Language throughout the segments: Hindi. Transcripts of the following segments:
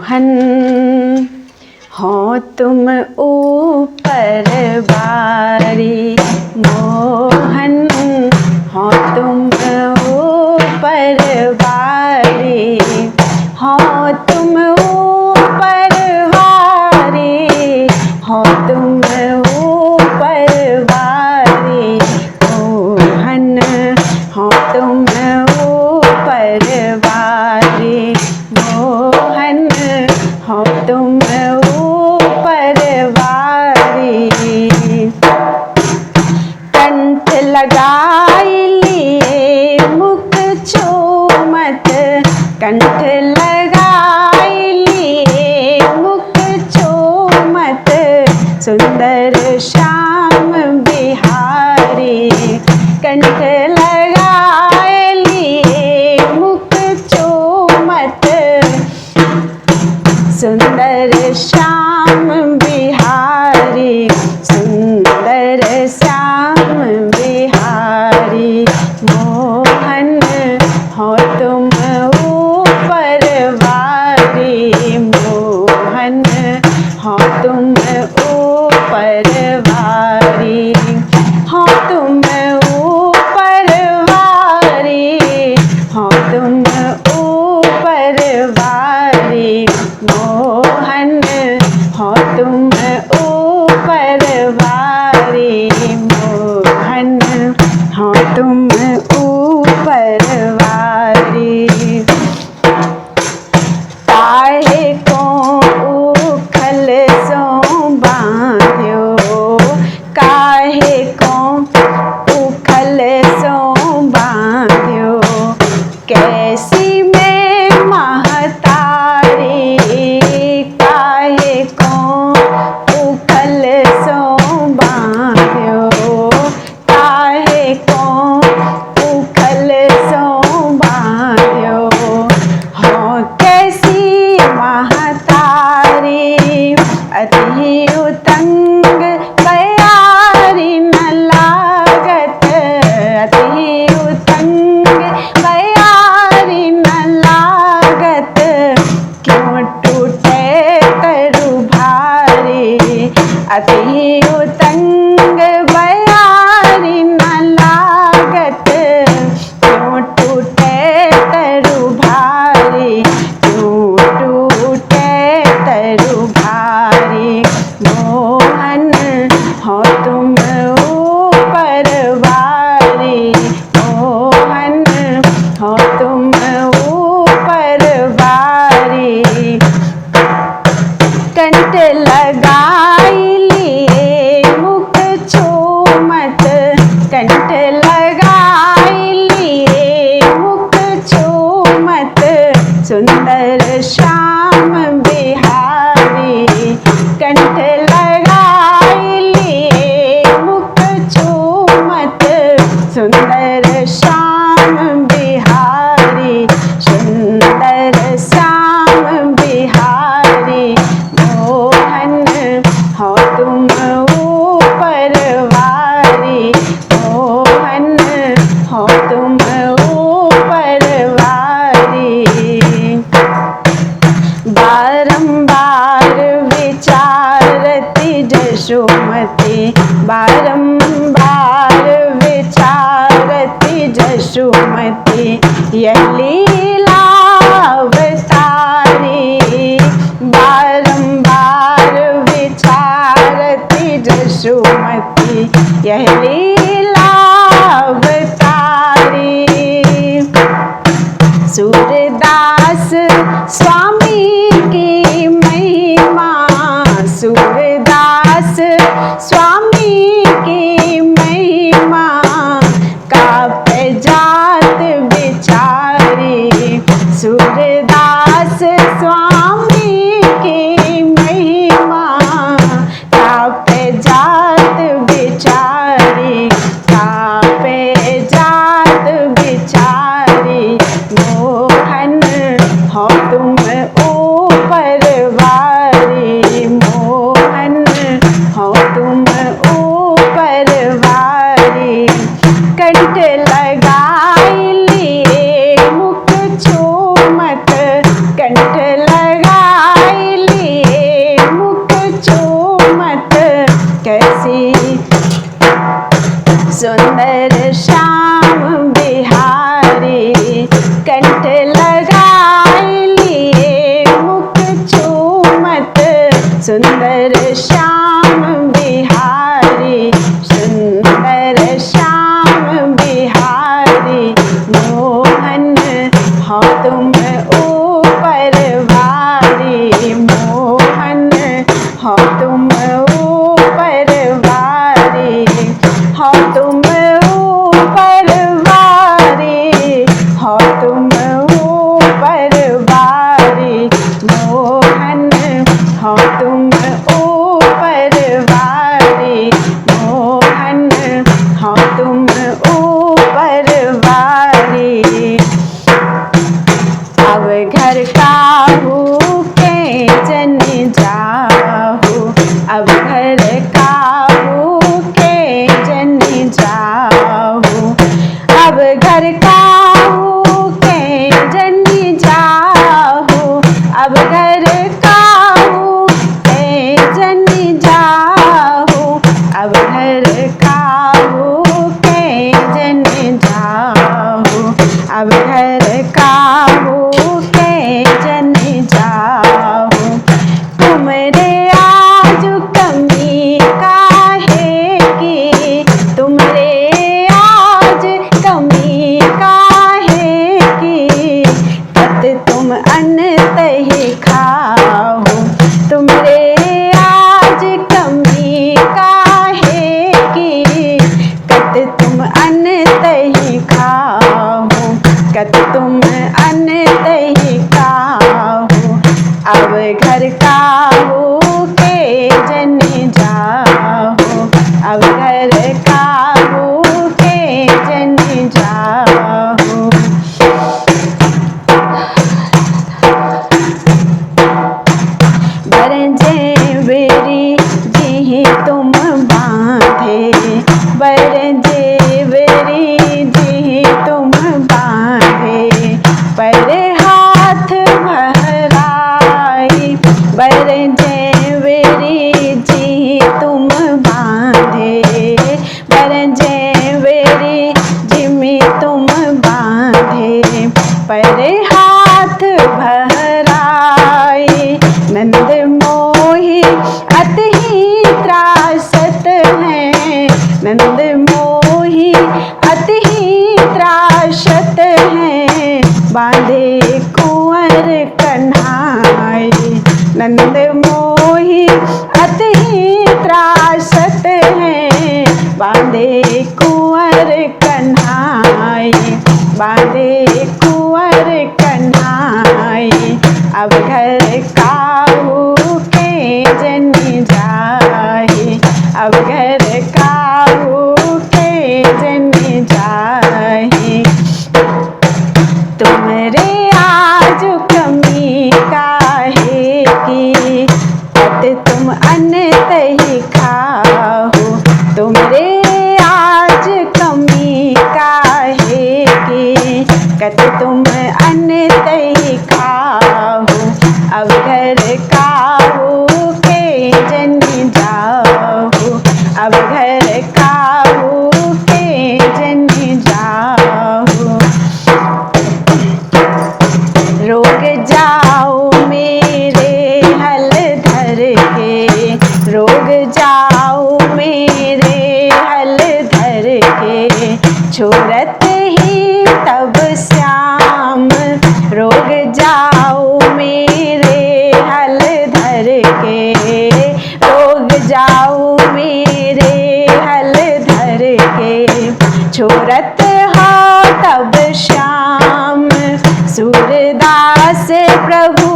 मोहन हो तुम ऊपर बारी, मोहन हो तुम ऊपर बारी, हो तुम ऊपर बारी, हो तुम ऊपर बारी, मोहन हो तुम ऊपर बारी, मोहन हो तुम ऊपर बारी। कंठ लगाई लिए मुख चूमत, कंठ लगाई लिए मुख चूमत, सुंदर श्याम बिहारी। कंठ लगाए लिए मुख चूमत, सुंदर श्याम बिहारी, सुंदर श्याम बिहारी। मोहन हो तुम ऊपर बारी, मोहन हो तुम ऊपर बारी, हो तुम ऊपर बारी, हो तुम ऊपर बारी, मोहन हो तुम ऊपर बारी, मोहन हो तुम ऊपर बारी। काहे को उखल सो बांध्यो, काहे को उखल सो बांध्यो, कैसी मैं महतारी। काहे को उखल सो बांध्यो, काहे को उखल सो बांध्यो, हो कैसी महतारी। अति उतंग बयारी न लागत, अति उतंग बयारी न लागत, क्यों टूटे तरु भारी। अति उतंग बयारी न लागत, क्यों टूटे तरु भारी, क्यों टूटे तरु भारी। मोहन हो तुम ऊपर बारी, मोहन हो तुम ऊपर बारी। कंठ लगाई लिए मुख चूमत, कंठ लगाई लिए मुख चूमत, सुंदर श्याम बिहारी। कंठ लगाई लिए मुख चूमत, सुंदर श्याम बिहारी, सुंदर श्याम बिहारी। मोहन हो तुम ऊपर बारी, मोहन हो तुम ऊपर बारी। बारंबार विचारती जशुमती, बारंबार विचारती जशुमती, यह लीलावतारी। बारंबार विचारती जशुमती, यह लीलावतारी। सूरदास स्वामी की महिमा, सूरदास स्वामी की महिमा, कापे जात बिचारी। सूरदास स्वामी की महिमा, कापे जात बिचारी, कापे जात बिचारी। मोहन हो तुम ऊपर बारी, मोहन हो तुम ऊपर बारी। कंठ लगाई लिए मुख चूमत, कंठ लगा सुंदर श्याम बिहारी, सुंदर श्याम बिहारी, मोहन हो तुम ऊपर वारी, मोहन हो तुम ऊपर वारी, हो तुम ऊपर वारी, हो तुम ऊपर वारी, मोहन हो तुम ऊपर वारी, मोहन हो तुम ऊपर वारी। अब घर काहू के जन जाहू, अब घर काहू के जन जाहू, अब घर काहू के जन जाहू, अब घर काहू के जन जाहू, अब घर काहू के जन जाहू, अब घर काहू के जन जाहू। तुमरे आज कमी काहे की, तुमरे आज कमी काहे की, कत तुम अन्न तही खाओ, तुमरे आज कमी काहे की, कत तुम अन्न तही खाओ, कत तुम अन्न तही खाओ। अब घर काहू के जन जाहू, अब घर काहू के जन जाहू। बरजेवरी जी तुम बांधे, बरजेवरी जी तुम बांधे, पर हाथ भराई, बरजेवरी जी तुम बांधे, बरजेवरी जिमी तुम बांधे, पर हाथ भराई। नंद मोही अति त्रासत हैं, नंद मोही अति त्रासत हैं, बांधे कुंवर कन्हाई, नंद मोही अति त्रासत हैं, बांधे कुंवर कन्हाई, बांधे कुंवर कन्हाई। अब घर काहू के जन जाहि, अब घर काहू के जन जाहि। तुमरे आज कमी काहे की, कत तुम अन्न तही खाओ, तुमरे आज कमी काहे की, कत तुम अन्न तही खाओ। अब घर काहू के जन जाहू, अब घर काहू के जन जाहू। रोग जाओ मेरे हल धर के, रोग जाओ मेरे हल धर के, छोड़त ही तब श्याम, रोग जाओ मेरे हल धर के, रोग जाओ मेरे हल धर के, छोड़त हो तब श्याम। सूरदास प्रभु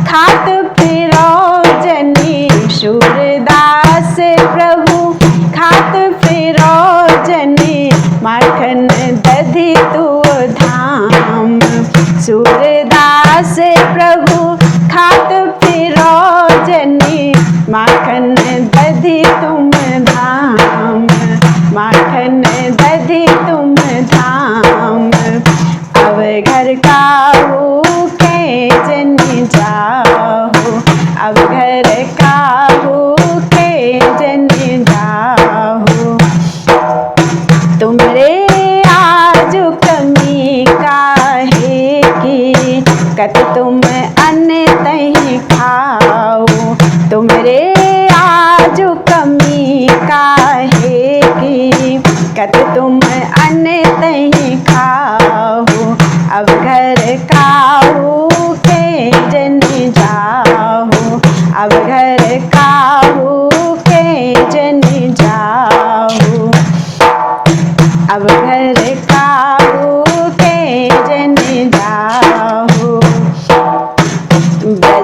खात फिरो जनी, सूरदास प्रभु खात फिरो जनी, माखन दधी तू धाम। सूरदास प्रभु खात फिरो जनी, माखन दधी तुम धाम, माखन दधी तुम धाम। अब घर काहू के जन जाहू, अब घर काहू के जन जाहू। तुमरे आज कमी काहे की, कत तुम अन्न तही खाओ, तुमरे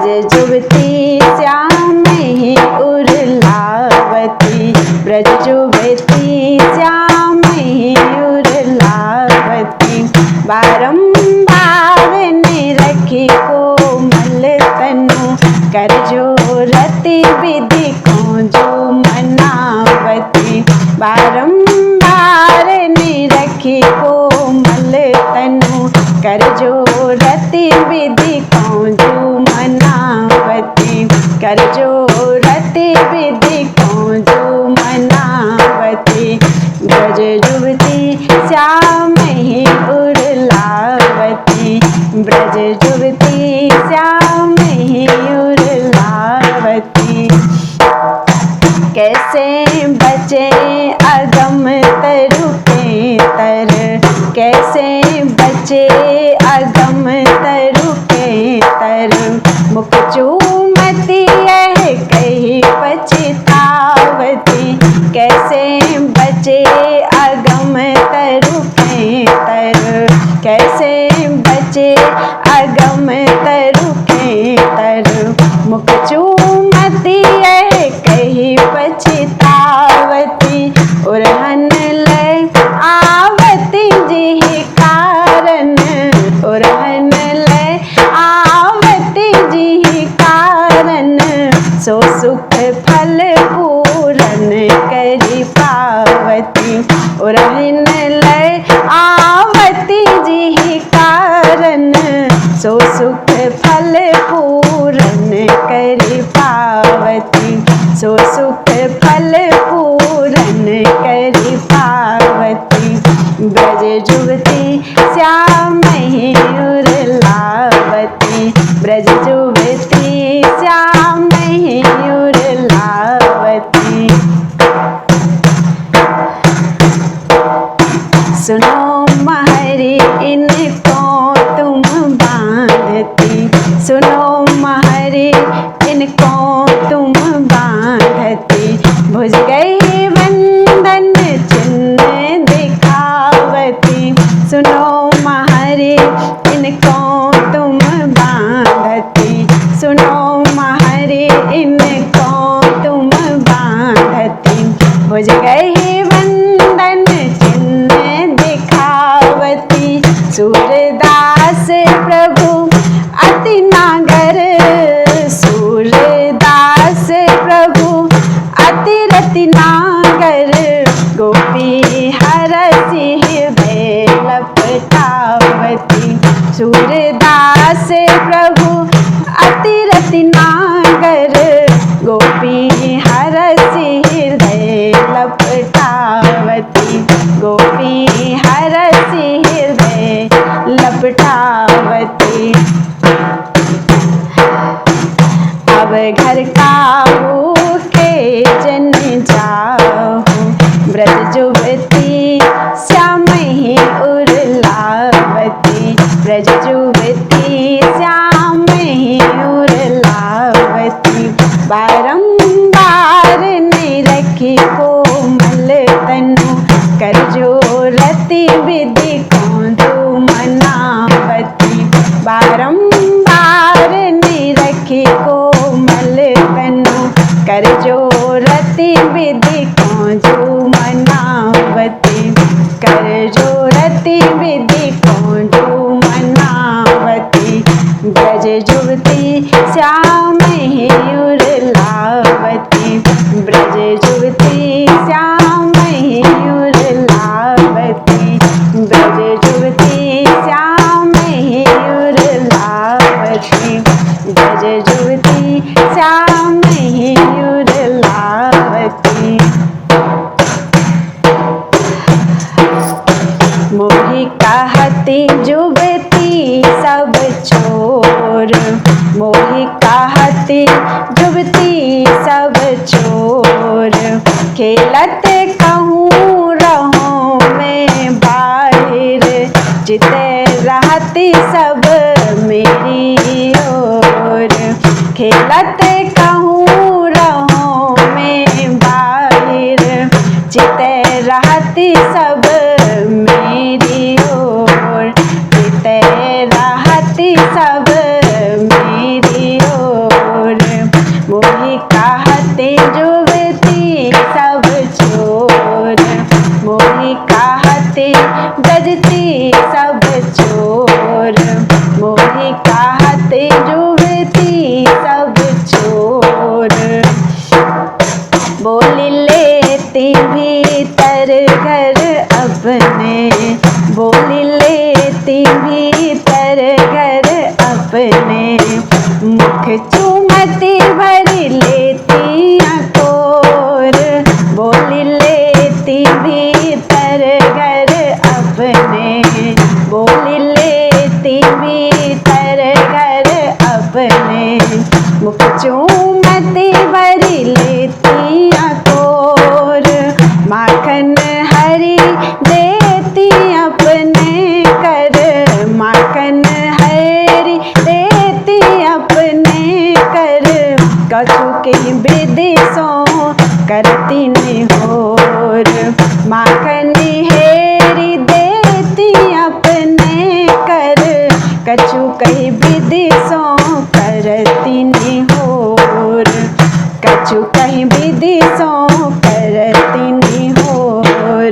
जुबती श्याम ही उर्लावती, ब्रज जुबती श्याम ही उर्लावती। बारंबार ने रखी कोमल तनु, कर जोरती विधि को जो मनावती। बारंबार ने रखी कोमल तनु, कर जोरती विधि को जो मनावती। कर जोरती विधि को जो मनावती। ब्रज जुबती श्याम ही उर्लावती, ब्रज जुबती श्याम ही उर्लावती। कैसे बचे अगम तरु के तर, कैसे बचे अगम तरु के तर। मुख चूमती यह कही पछतावती, कैसे बचे अगम तरु के तर। कैसे बचे अगम तरु के तर। मुख चूमती यह कही पछतावती, उरहन लय आवती जी कारण। उरहन लय आवती जी कारण, सो सुख फल पूरन करी पावती। उरहन लय आवती जी कारण, सो सुख फल पूरन करी पावती। सो सुख फल पूरन करी पावती। ब्रज जुबती श्याम ही उर्लावती, ब्रज जुबती श्याम ही उर्लावती। सुनो महरी इनको तुम बांधती, सुनो महरी इनको तुम बांधती। भुज गई वंदन चिन्ह दिखावती, सुनो महरी इनको तुम बांधती। सुनो महरी इनको तुम बांधती। भुज गई वंदन चिन्ह दिखावती। सूरदास प्रभु अति नागर, सूरदास प्रभु अति रति नागर। गोपी हरसि हृदय लपटावती, सूरदास प्रभु अति रति नागर। गोपी हरसि हृदय लपटावती, गोपी हरसि हृदय लपटावती। अब घर काहू के जन जाहू, ब्रज जुबती श्याम ही उर्लावती। ब्रज जुबती श्याम ही उर्लावती। बारंबार ने रखी कोमल तनु, कर जोरती विधि को जो मनावती। बारंबार ने रखी कोमल तनु, कर जोरती विधि को जो मनावती। कर जोरती विधि को जो मनावती। ब्रज जुबती श्याम ही उर्लावती, ब्रज जुबती श्याम ही उर्लावती। ब्रज जुबती श्याम ही उर्लावती, ब्रज जुबती श्याम ही उर्लावती। मोहि कहती जुबती सब छोर, मोहि कहती जुबती सब छोर। खेलत कहूँ रहूँ मैं बाहिर, जिते रहती सब मेरी ओर। खेलत कहूँ रहूँ मैं बाहिर, जिते रहती सब मेरी ओर। जिते रहती सब मेरी ओर। मुख चूमती भरी लेती अकोर, बोली लेती भीतर घर अपने, बोली लेती भीतर घर अपने। मुख चूमती भरी लेती अकोर, माखन हरी देती अपने कर, माखन हरी देती अपने कर। कछु की विदेशों करती निहोर, माखन हेरी देती अपने कर। कछु कई विदेशों करती निहोर, कछु कहीं विदेशों करती निहोर।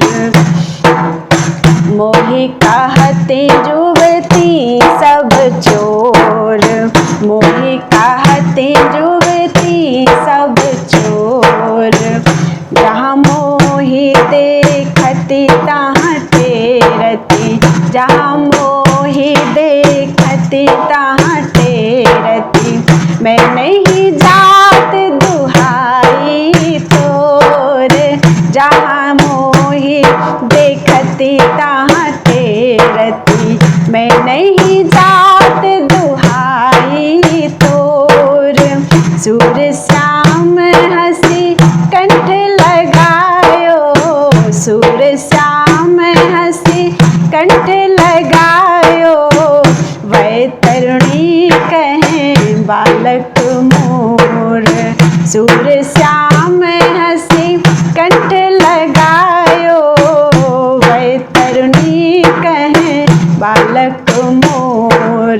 मोहि कहते जुबती सब चोर, मोहि कहते जुबती सब चोर। जहाँ मोहि देखती तहाँ टेरती, जहाँ मोहि देखती तहाँ टेरती। मैं नहीं जात दुहाई तोर, जहाँ मोहि देखती तहाँ टेरती। मैं नहीं जात दुहाई तोर। सूर श्याम हंसी कंठ लगायो, सूर श्याम हंसी कंठ लगायो। वै तरुणी कहें बालक मोर, सूर श्याम हंसी कंठ लगायो। वै तरुणी कहें बालक मोर,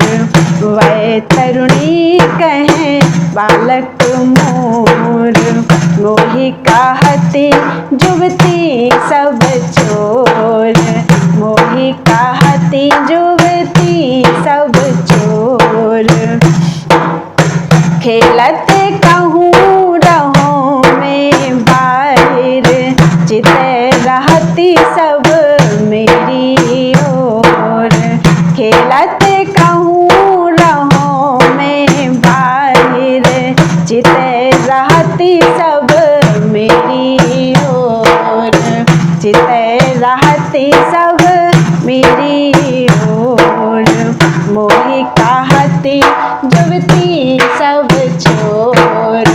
वै तरुणी कहें बालक मोर। मोहि कहती जुबती सब चोर, मोहि कहती जुबती सब चोर। खेलत कहूँ रहो में बाहिर, चित रहती सब मेरी ओर। खेलत कहूँ रहो में बाहिर, चित रहती सब मेरी ओर, चित रहती सब मेरी ओर। मोहि कहती जुबती सब चोर,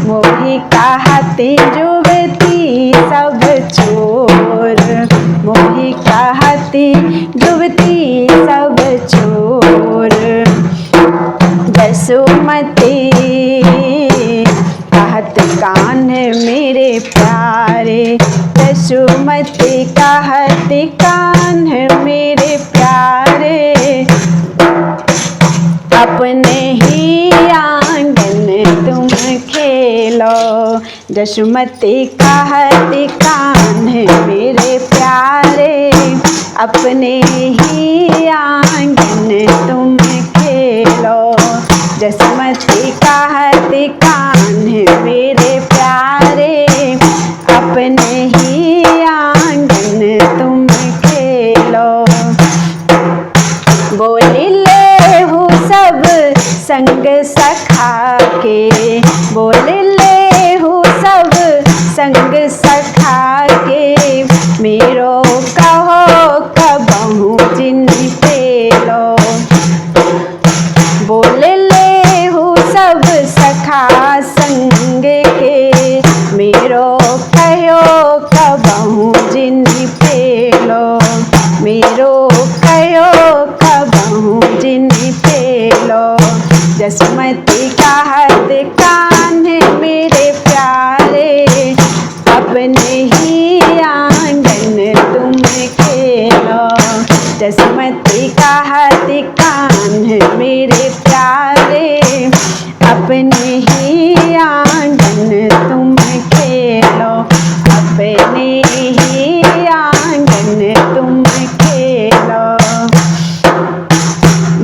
मोहि कहती जुबती सब चोर, मोहि कहती जुबती सब चोर। जसुमती कहत कान मेरे प्यारे, जसुमती कहत कान मेरे प्यारे। अपने ही आंगन तुम खेलो, जसुमती कहत कान मेरे प्यारे। अपने ही आंगन तुम खेलो, जसुमती कहत कान मेरे प्यारे। अपने ही आंगन तुम खेलो। बोली ले हो सब संग सखा के, बोल ले हो सब संग सखा के। मेरो कहो कबहू जिन पेलो, बोल ले हो सब सखा संग के। मेरो कहो कबहू जिन पेलो, मेरो कहो कबहू जिन पेलो। जसुमती कहत कान मेरे प्यारे। अपने ही आंगन तुम खेलो, जसुमती कहत कान मेरे प्यारे। अपने ही आंगन तुम खेलो, अपने ही आंगन तुम खेलो।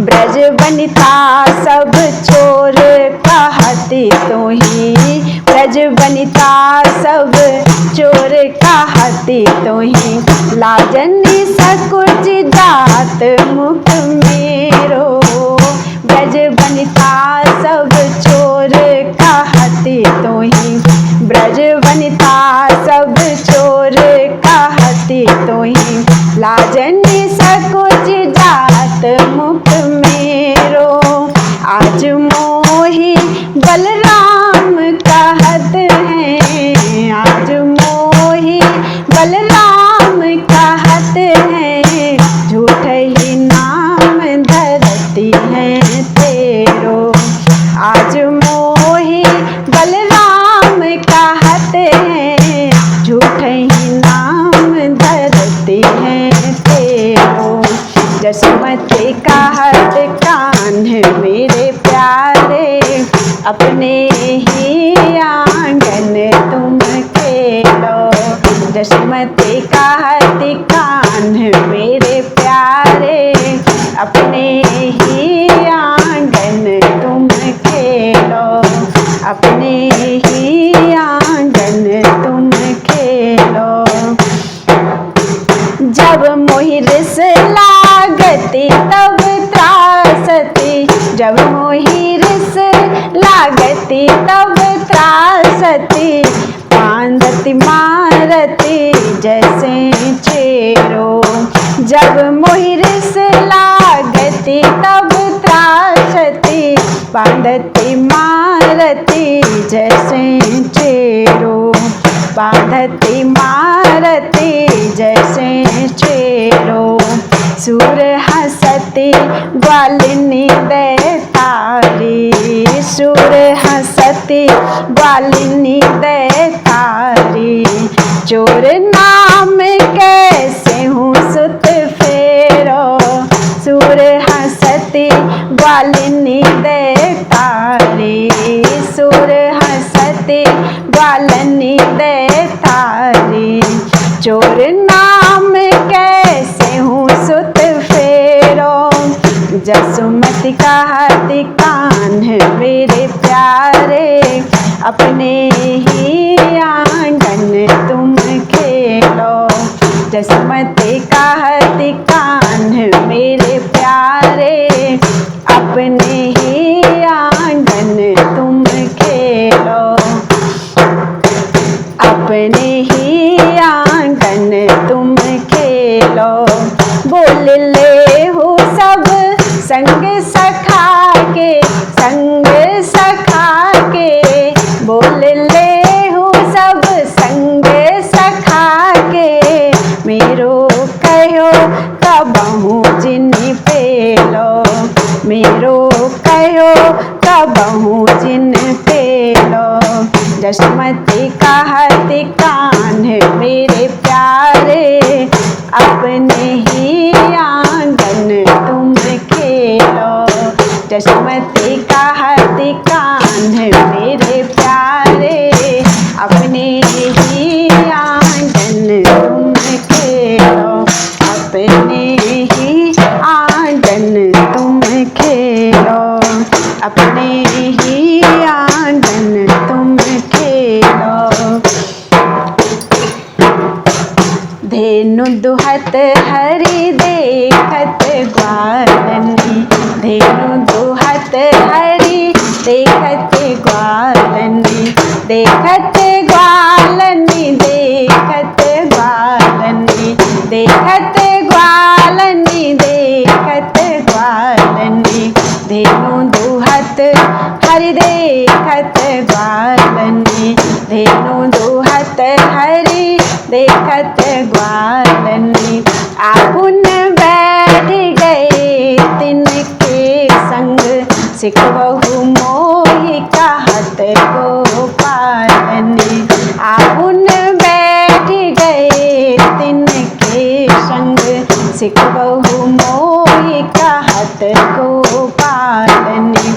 ब्रज वनिता सब चोर कहती तो ही, ब्रज वनिता सब चोर कहती तो ही। लाजनी सकुच जात मुख मेरो, ब्रज वनिता सब ही आंगन तुम खेलो। जसमती कहती कान मेरे प्यारे, अपने ही आंगन तुम खेलो, अपने ही आंगन तुम खेलो। जब मोहि रिस लागती तब त्रासती, जब मोहि रिस लागती तब त्रासती, बांधती मारती जैसे चेरो। जब मोहि रिस लागती तब त्रासती, बांधती मारती जैसे चेरो, बांधती मारती जैसे चेरो। सूर हंसती ग्वालिनी दैतारी, सूर हंसती ग्वालिनी दैतारी। चोर नाम कैसे हूँ सुत फेरो, सूर हंसती ग्वालिनी दैतारी, सूर हंसती ग्वालिनी दैतारी। चोर नाम कैसे हूँ सुत फेरो। जसुमती कहती कान मेरे प्यारे, अपने ही आंगन तुम खेलो। जसुमती कहती कान मेरे प्यारे, अपने ही आंगन तुम खेलो, अपने ही आंगन तुम खेलो। बोल ले हो सब संग सखा के, संग सखा के, बोल ले हो सब संग सखा के। मेरो कहो कबहू जिन पेलो, मेरो कहो कबहू जिन पेलो। जसमती कहती कान मेरे प्यारे, अपने ही आंगन तुम खेलो। जसमती कहती कान मेरे प्यारे, अपने ही आंगन तुम खेलो, अपने ही आंगन तुम खेलो, अपने ही आंगन तुम खेलो। धेनु दुहत हरि देखत ग्वालनी, धेनु दुहत हरि देखत ग्वालनी, देखत ग्वालनी, देखत ग्वालनी, देखत ग्वालनी, देखत ग्वालनी। धेनु दुहत हरि देखत ग्वालनी, धेनु दुहत हरि देखत ग्वालनी। आपुन बैठ गए तिनके संग, सिखबहु मोहि कहत गोपालनी। आपुन बैठ गए तिनके संग, सिखबहु मोहि कहत गोपालनी,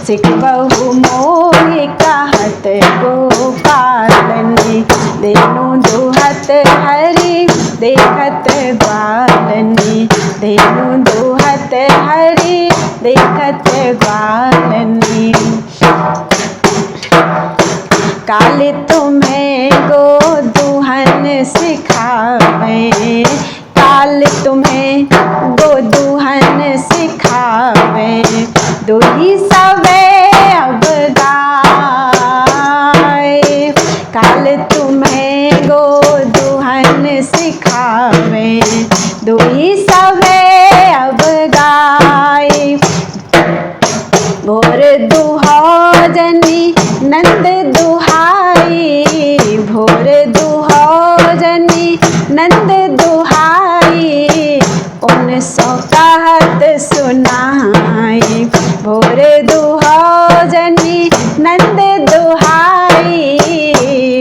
सिखबहु मोहि कहत गोपालनी। धेनु दुहत हरि देखत ग्वालनी, धेनु दुहत हरि देखत ग्वालनी। काल तुम्हें गो दुहन सिखावे, काल तुम्हें गो दुहन सिखावे। दुही सवे अब गाय, काल तुम्हें गो दुहन सिखावे। दुही सवे अब गाय, भोर दुहो जनी नंद दुहाई, भोर दुहो जनी नंद दुहाई। उन सो कहत सुनाई, भोर दुहो जनी नंद दुहाई।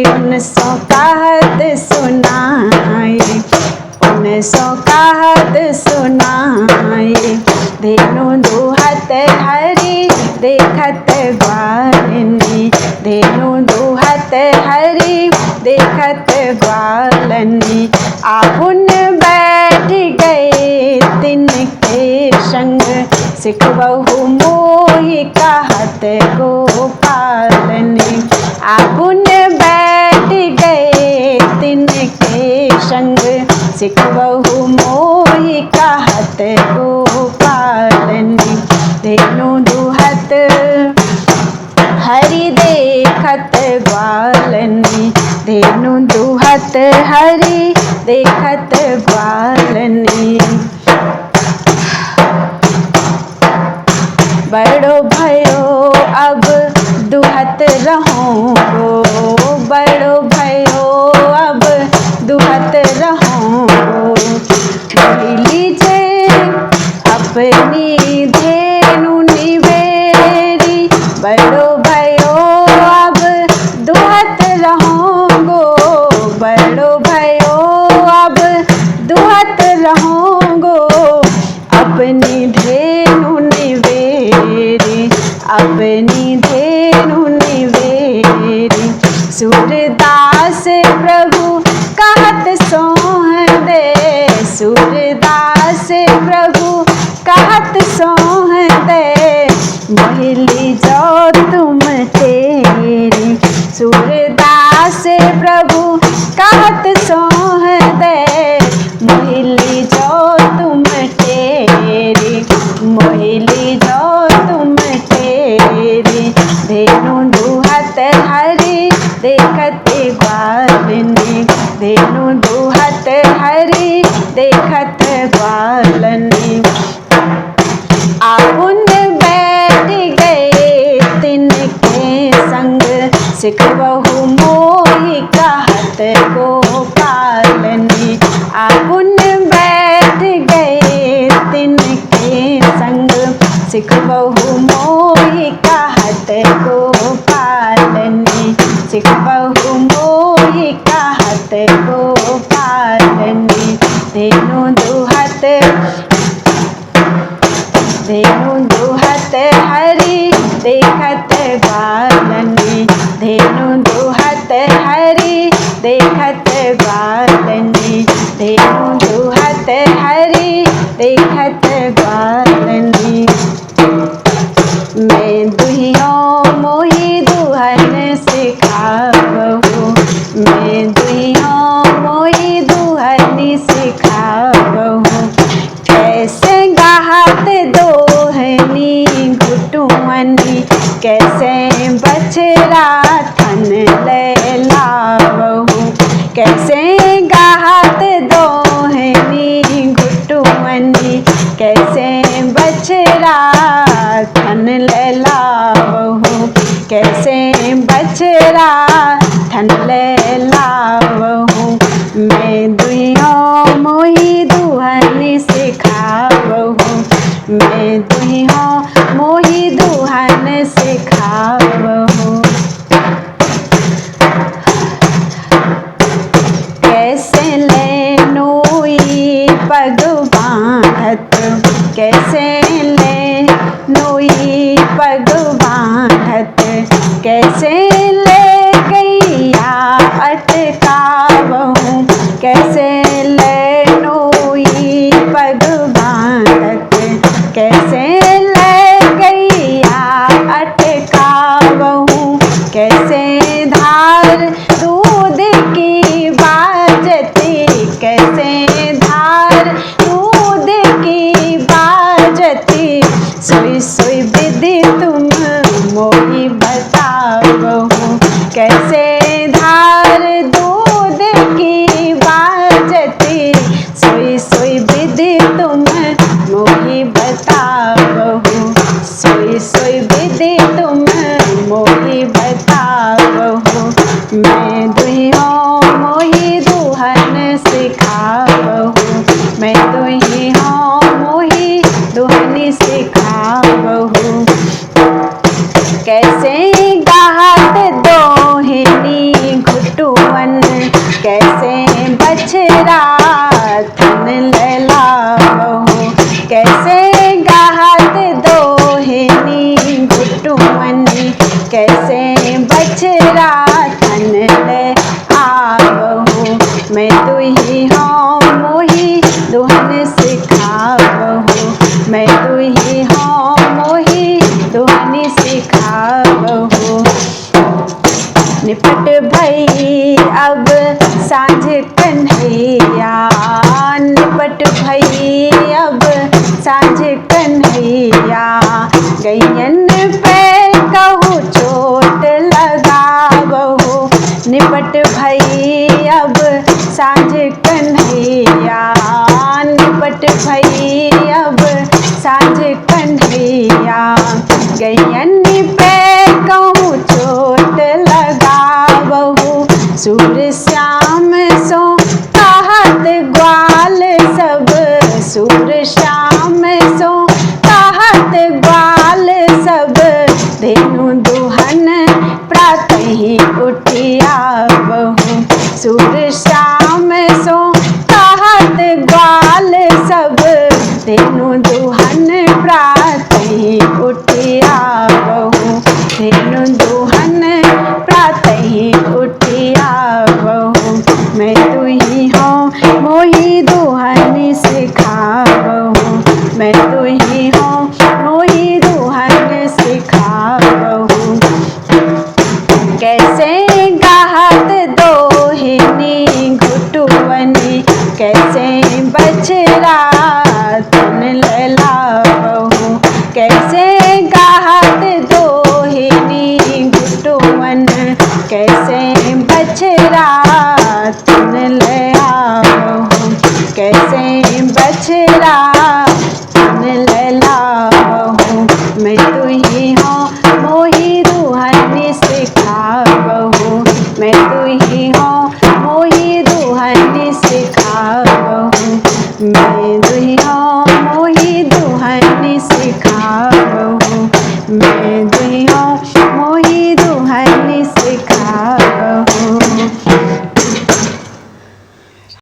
उन सो कहत सुनाई, उन सो कहत सुनाई। धेनु दुहत हरि देखत ग्वालनी, धेनु दुहत हरि देखत ग्वालनी। आपुन बैठ गए तिनके संग, सिखबहु मोहि कहत गोपालनी। आपुन बैठ गए तिनके संग, सिखबहु मोहि कहत गोपालनी। धेनु दुहत हरि देखत ग्वालनी। धेनु दुहत हरि देखत ग्वालनी। बड़ो भयो अब दुहत रहूं गो, बड़ो भयो अब दुहत रहूं गो। लीजिए अपनी धेनु निवेरी, बड़ो भयो अब दुहत रहूं गो, बड़ो भयो अब दुहत रहूं गो। अपनी धेनु निवेरी, अपनी धेनु निवेरी। सूरदास प्रभु कहत सोह दे, सूरदास प्रभु कहत सोह दे। मोहि लीजो तुम तेरी, सूरदास प्रभु कहत सोह दे। मोहि लीजो तुम तेरी, मोहि लीजो तुम तेरी। धेनु दुहत हरि देखत ग्वालनी। धेनु दुहत हरि देखत ग्वालनी। आपुन बैठ गए तिनके संग, सिखबहु मोहि कहत गोपालनी। आपुन बैठ गए तिनके संग, सिखबहु मोहि कहत गोपालनी। सिखबहु मोहि कहत गोपालनी। धेनु दुहत, धेनु दुहत हरि देखत ग्वालनी। धेनु दुहत हरि देखत ग्वालनी। धेनु दुहत हरि देखत ग्वालनी। मैं दुहियों मोहि दुहन सिखावहु, मैं दुहियों मोहि दुहन सिखावहु। कैसे गाहत दोहनी घुटुअनी, कैसे बछड़ा थन लैलावहु। कैसे गाहत दोहनी घुटुअनी, कैसे बछड़ा थन लैलावहु। कैसे बछड़ा थन लैलावहु। मैं दुहियों मोहि दुहन सिखावहु, मैं दुहियों मोहि दुहन सिखावहु। कैसे लेनोई पग बांधत, कैसे लेनोई पग बांधत। कैसे ले गैया अटकावहु, कैसे लेनोई पग बांधत। कैसे ले गैया अटकावहु, कैसे धार दूध की बाजती। कैसे धार दूध की बाजती। सोई सोई विधि तुम मोहि बतावहु, कैसे धार दूध की बाजती। सोई सोई विधि तुम मोहि बतावहु, सोई सोई विधि तुम मोहि बतावहु। मैं दुहियों मोहि दुहन सिखावहु, मैं दुहियों मोहि दुहन सिखावहु। कैसे गाहत दोहिनी घुटुअन, कैसे बछड़ा थन लैलावहु। कैसे गाहत दोहिनी घुटुअन, कैसे बछड़ा तन ले आवहु। मैं तुही हूँ मोही दुहन सिखावहु। मैं तुही हूँ मोही दुहन सिखावहु। निपट भई अब साँझ कन्हैया, निपट भई अब साँझ कन्हैया। गैयन पे कहूँ चोट लगावहु। निपट भई अब साँझ कन्हैया, निपट भई अब साँझ कन्हैया। गैयन पे कहूँ चोट लगावहु। सूर श्याम सो कहत ग्वाल सब, सूर श्याम सो कहत ग्वाल सब। धेनु दुहन प्रातहि उठियावहु। सूर श्याम सो कहत ग्वाल सब। धेनु दुहन प्रातहि उठियावहु। धेनु दुहन प्रातहि उठियावहु। मैं तुही हूँ मोही दुहन सिखावहु। मैं तुही हूँ मोही दुहन सिखावहु। कैसे गाहत दोहिनी घुटुवनी, कैसे बछड़ा तन लैलावहु। कैसे गाहत दोहिनी घुटुवन, कैसे बछड़ा